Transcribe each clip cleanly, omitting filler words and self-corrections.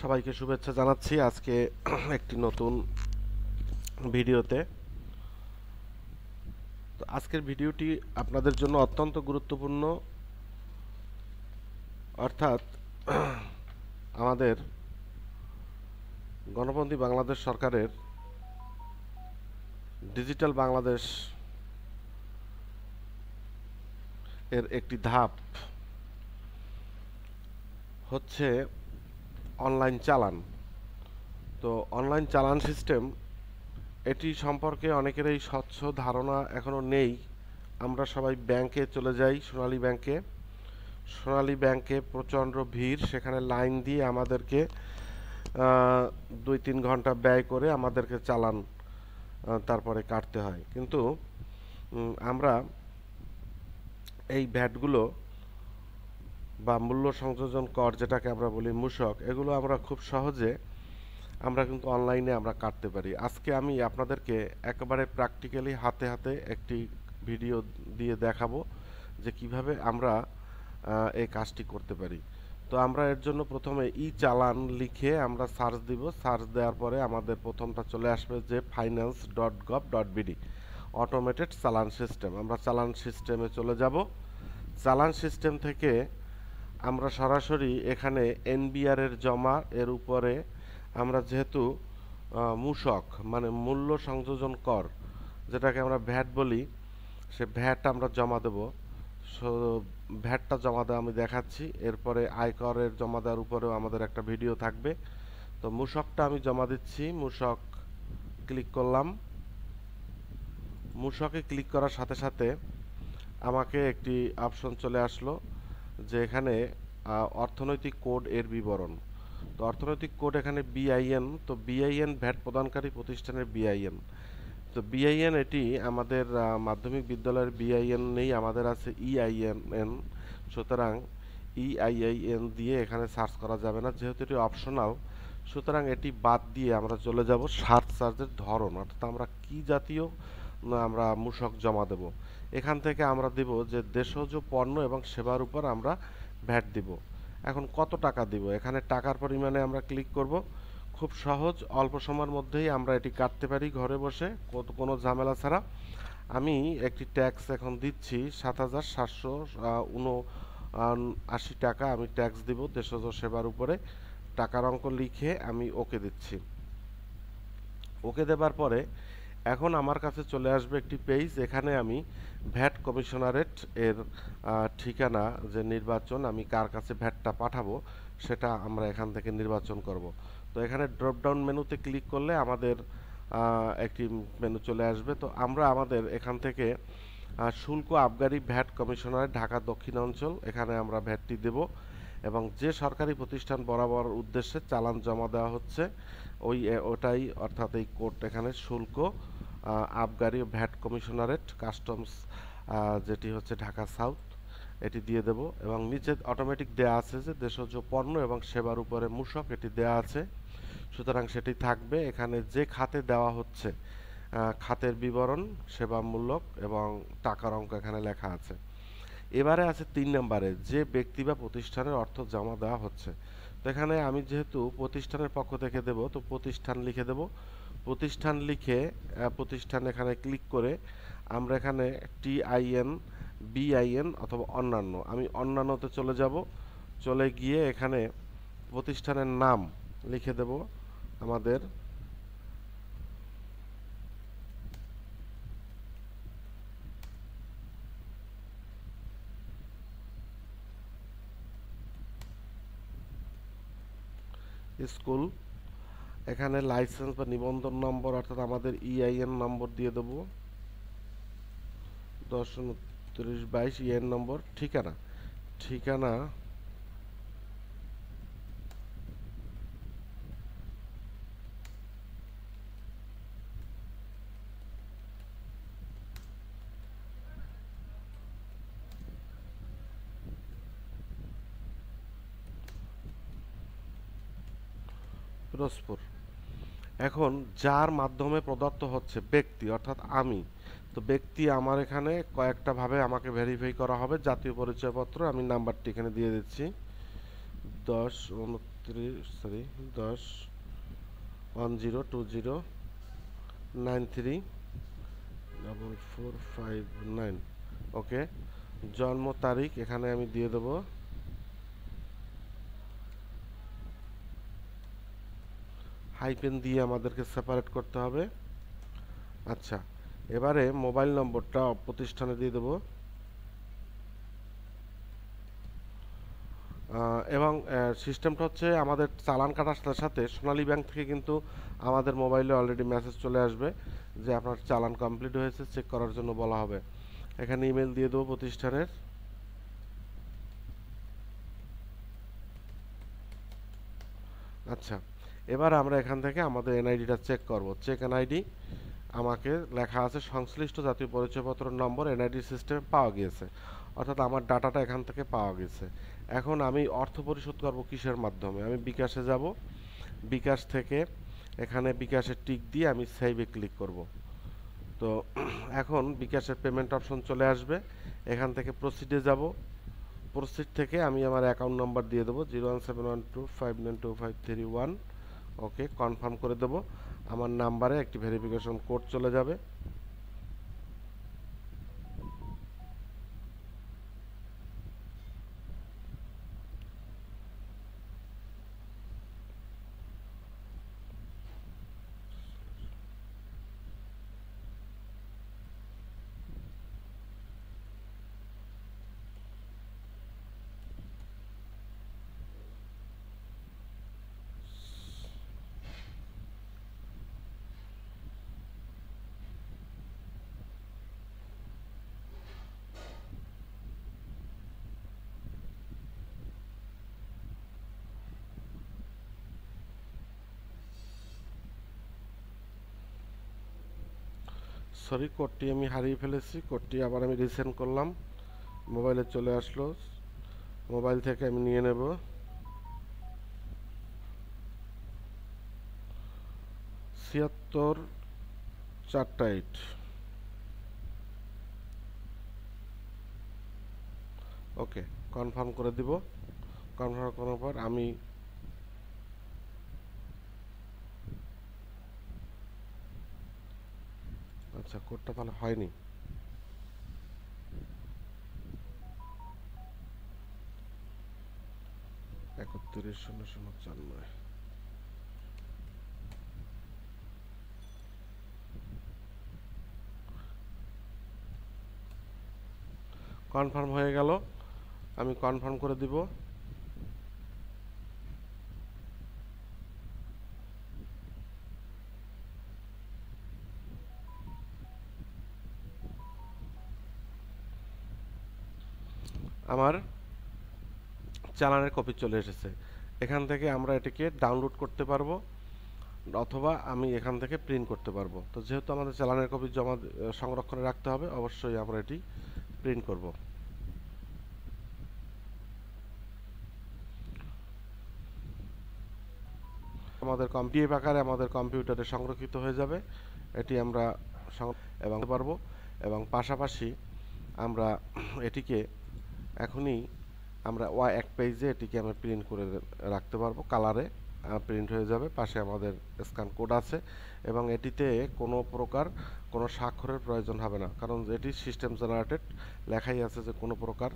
সবাইকে শুভেচ্ছা জানাচ্ছি আজকে একটি নতুন ভিডিওতে। তো আজকের ভিডিওটি আপনাদের জন্য অত্যন্ত গুরুত্বপূর্ণ, অর্থাৎ আমাদের গণপন্থী বাংলাদেশ সরকারের ডিজিটাল বাংলাদেশ এর একটি ধাপ হচ্ছে অনলাইন চালান। তো অনলাইন চালান সিস্টেম এটি সম্পর্কে অনেকেরই স্বচ্ছ ধারণা এখনো নেই। আমরা সবাই ব্যাংকে চলে যাই, সোনালী ব্যাংকে প্রচণ্ড ভিড়, সেখানে লাইন দিয়ে আমাদেরকে 2-3 ঘন্টা ব্যয় করে আমাদেরকে চালান তারপরে কাটতে হয়। কিন্তু আমরা এই ভ্যাটগুলো বা মূল্য সংযোজন কর, যেটাকে আমরা বলি মূসক, এগুলো আমরা খুব সহজে আমরা কিন্তু অনলাইনে আমরা কাটতে পারি। আজকে আমি আপনাদেরকে একেবারে প্র্যাকটিক্যালি হাতে হাতে একটি ভিডিও দিয়ে দেখাবো যে কিভাবে আমরা এই কাজটি করতে পারি। তো আমরা এর জন্য প্রথমে চালান লিখে আমরা সার্চ দিব। সার্চ দেওয়ার পরে আমাদের প্রথমটা চলে আসবে যে finance.gov.bd, অটোমেটেড চালান সিস্টেম। আমরা চালান সিস্টেমে চলে যাব। চালান সিস্টেম থেকে আমরা সরাসরি এখানে এনবিআর এর জমা এর উপরে আমরা যেহেতু মূসক মানে মূল্য সংযোজন কর, যেটাকে আমরা ভ্যাট বলি, সে ভ্যাট আমরা জমা দেব। সো ভ্যাটটা জমা দেওয়া আমি দেখাচ্ছি। এরপরে আয়করের জমা দেওয়ার উপরেও আমাদের একটা ভিডিও থাকবে। তো মূসকটা আমি জমা দিচ্ছি। মূসক ক্লিক করলাম। মূসকে ক্লিক করার সাথে সাথে আমাকে একটি অপশন চলে আসলো যে এখানে অর্থনৈতিক কোড এর বিবরণ। তো অর্থনৈতিক কোড এখানে বিআইএন। তো বিআইএন ভ্যাট প্রদানকারী প্রতিষ্ঠানের বিআইএন। তো বিআইএন এটি আমাদের মাধ্যমিক বিদ্যালয়ের বিআইএন নেই, আমাদের আছে ইআইএন। সুতরাং ইআইআইএন দিয়ে এখানে সার্চ করা যাবে না, যেহেতু এটি অপশনাল। সুতরাং এটি বাদ দিয়ে আমরা চলে যাব সার্চের ধরন, অর্থাৎ আমরা কি জাতীয় আমরা মূসক জমা দেব। এখান থেকে আমরা দিব যে দেশজ পণ্য এবং সেবার উপর আমরা ভ্যাট দিব। এখন কত টাকা দিব, এখানে টাকার পরিমাণে আমরা ক্লিক করব। খুব সহজ, অল্প সময়ের মধ্যেই আমরা এটি কাটতে পারি ঘরে বসে, কোনো ঝামেলা ছাড়া। আমি একটি ট্যাক্স এখন দিচ্ছি 7,779 টাকা আমি ট্যাক্স দিব দেশজ সেবার উপরে। টাকার অঙ্ক লিখে আমি ওকে দিচ্ছি। ওকে দেবার পরে এখন আমার কাছে চলে আসবে একটি পেজ। এখানে আমি ভ্যাট কমিশনারেট এর ঠিকানা যে নির্বাচন, আমি কার কাছে ভ্যাটটা পাঠাবো সেটা আমরা এখান থেকে নির্বাচন করব। তো এখানে ড্রপ ডাউন মেনুতে ক্লিক করলে আমাদের একটি মেনু চলে আসবে। তো আমরা আমাদের এখান থেকে শুল্ক আবগারি ভ্যাট কমিশনারেট ঢাকা দক্ষিণাঞ্চল, এখানে আমরা ভ্যাটটি দেব এবং যে সরকারি প্রতিষ্ঠান বরাবর উদ্দেশ্যে চালান জমা দেওয়া হচ্ছে ওটাই, অর্থাৎ এই কোড এখানে শুল্ক আবগারি ভ্যাট কমিশনারেট কাস্টমস, যেটি হচ্ছে ঢাকা সাউথ, এটি দিয়ে দেব। এবং নিচে অটোমেটিক দেয়া আছে যে দেশজ পণ্য এবং সেবার উপরে মূসক, এটি দেয়া আছে। সুতরাং সেটি থাকবে। এখানে যে খাতে দেওয়া হচ্ছে খাতের বিবরণ, সেবামূলক এবং টাকার অঙ্ক এখানে লেখা আছে। এবারে আছে 3 নম্বরে যে ব্যক্তি বা প্রতিষ্ঠানের অর্থ জমা দেওয়া হচ্ছে। তো এখানে আমি যেহেতু প্রতিষ্ঠানের পক্ষ থেকে দেব, তো প্রতিষ্ঠান লিখে দেব। প্রতিষ্ঠান লিখে প্রতিষ্ঠান এখানে ক্লিক করে আমরা এখানে টিআইএন, বিআইএন অথবা অন্যান্য, আমি অন্যান্যতে চলে যাব। চলে গিয়ে এখানে প্রতিষ্ঠানের নাম লিখে দেব আমাদের স্কুল। এখানে লাইসেন্স বা নিবন্ধন নম্বর, অর্থাৎ আমাদের ইআইএন নম্বর দিয়ে দেবো 10-29-22 ইআইএন নম্বর। ঠিকানা পিরোজপুর। এখন যার মাধ্যমে প্রদত্ত হচ্ছে ব্যক্তি, অর্থাৎ আমি, তো ব্যক্তি আমার এখানে কয়েকটা ভাবে আমাকে ভেরিফাই করা হবে। জাতীয় পরিচয়পত্র, আমি নাম্বারটি এখানে দিয়ে দিচ্ছি 10-29 10 43 10 93 4459। ওকে, জন্ম তারিখ এখানে আমি দিয়ে দেবো হাইপেন দিয়ে, আমাদেরকে সেপারেট করতে হবে। আচ্ছা, এবারে মোবাইল নম্বরটা প্রতিষ্ঠানে দিয়ে দেবো, এবং সিস্টেমটা হচ্ছে আমাদের চালান কাটার সাথে সাথে সোনালী ব্যাংক থেকে কিন্তু আমাদের মোবাইলে অলরেডি মেসেজ চলে আসবে যে আপনার চালান কমপ্লিট হয়েছে, চেক করার জন্য বলা হবে। এখানে ইমেল দিয়ে দেবো প্রতিষ্ঠানের। আচ্ছা, এবার আমরা এখান থেকে আমাদের এনআইডিটা চেক করব। চেক এনআইডি আমাকে লেখা আছে সংশ্লিষ্ট জাতীয় পরিচয়পত্র নম্বর এনআইডি সিস্টেমে পাওয়া গিয়েছে, অর্থাৎ আমার ডাটাটা এখান থেকে পাওয়া গেছে। এখন আমি অর্থ পরিশোধ করব কিসের মাধ্যমে? আমি বিকাশে যাব, বিকাশ থেকে এখানে বিকাশের টিক দিয়ে আমি সেভে ক্লিক করব। তো এখন বিকাশের পেমেন্ট অপশন চলে আসবে, এখান থেকে প্রসিডে যাব, প্রসিড থেকে আমি আমার অ্যাকাউন্ট নাম্বার দিয়ে দেবো 01712592531। ওকে, কনফার্ম করে দেবো। আমার নাম্বারে একটি ভেরিফিকেশন কোড চলে যাবে। সরি, কোডটি আমি হারিয়ে ফেলেছি। কোডটি আবার আমি রিসেন্ড করলাম, মোবাইলে চলে আসলো। মোবাইল থেকে আমি নিয়ে নেব 76 4 8। ওকে, কনফার্ম করে দিব। কনফার্ম করার পর আমি আচ্ছা, কোডটা তাহলে হয়নি। একত্রিশ 00 94। কনফার্ম হয়ে গেল, আমি কনফার্ম করে দিব। আমার চালানের কপি চলে এসেছে। এখান থেকে আমরা এটিকে ডাউনলোড করতে পারবো, অথবা আমি এখান থেকে প্রিন্ট করতে পারবো। তো যেহেতু আমাদের চালানের কপি জমা সংরক্ষণে রাখতে হবে, অবশ্যই আমরা এটি প্রিন্ট করব। আমাদের পিডিএফ আকারে আমাদের কম্পিউটারে সংরক্ষিত হয়ে যাবে, এটি আমরা এবং পারবো। এবং পাশাপাশি আমরা এটিকে এখনই আমরা এক পেজে এটিকে আমরা প্রিন্ট করে রাখতে পারবো, কালারে প্রিন্ট হয়ে যাবে। পাশে আমাদের স্ক্যান কোড আছে, এবং এটিতে কোনো স্বাক্ষরের প্রয়োজন হবে না, কারণ এটি সিস্টেম জেনারেটেড, লেখাই আছে যে কোনো প্রকার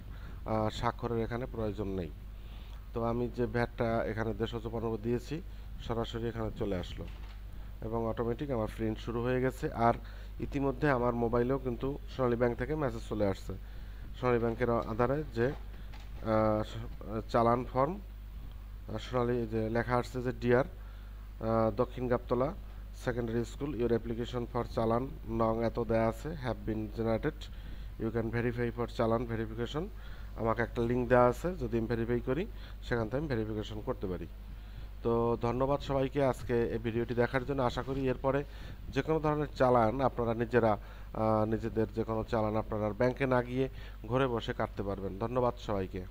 স্বাক্ষরের এখানে প্রয়োজন নেই। তো আমি যে ভ্যাটটা এখানে 1,295 দিয়েছি, সরাসরি এখানে চলে আসলো এবং অটোমেটিক আমার প্রিন্ট শুরু হয়ে গেছে। আর ইতিমধ্যে আমার মোবাইলেও কিন্তু সোনালী ব্যাংক থেকে মেসেজ চলে আসছে, সোনালী ব্যাংকের আধারে যে চালান ফর্ম সোনালী যে লেখা আসছে যে dear Dakshin Gabtala secondary school, your application for challan নং এত দেয়া আছে, have been generated, you can verify for challan verification. আমাকে একটা লিঙ্ক দেওয়া আছে, যদি আমি ভেরিফাই করি সেখান থেকে আমি ভেরিফিকেশন করতে পারি। তো ধন্যবাদ সবাইকে আজকে এই ভিডিওটি দেখার জন্য। আশা করি এরপরে যে কোনো ধরনের চালান আপনারা নিজেদের যে কোনো চালান আপনারা ব্যাংকে না গিয়ে ঘরে বসে কাটতে পারবেন। ধন্যবাদ সবাইকে।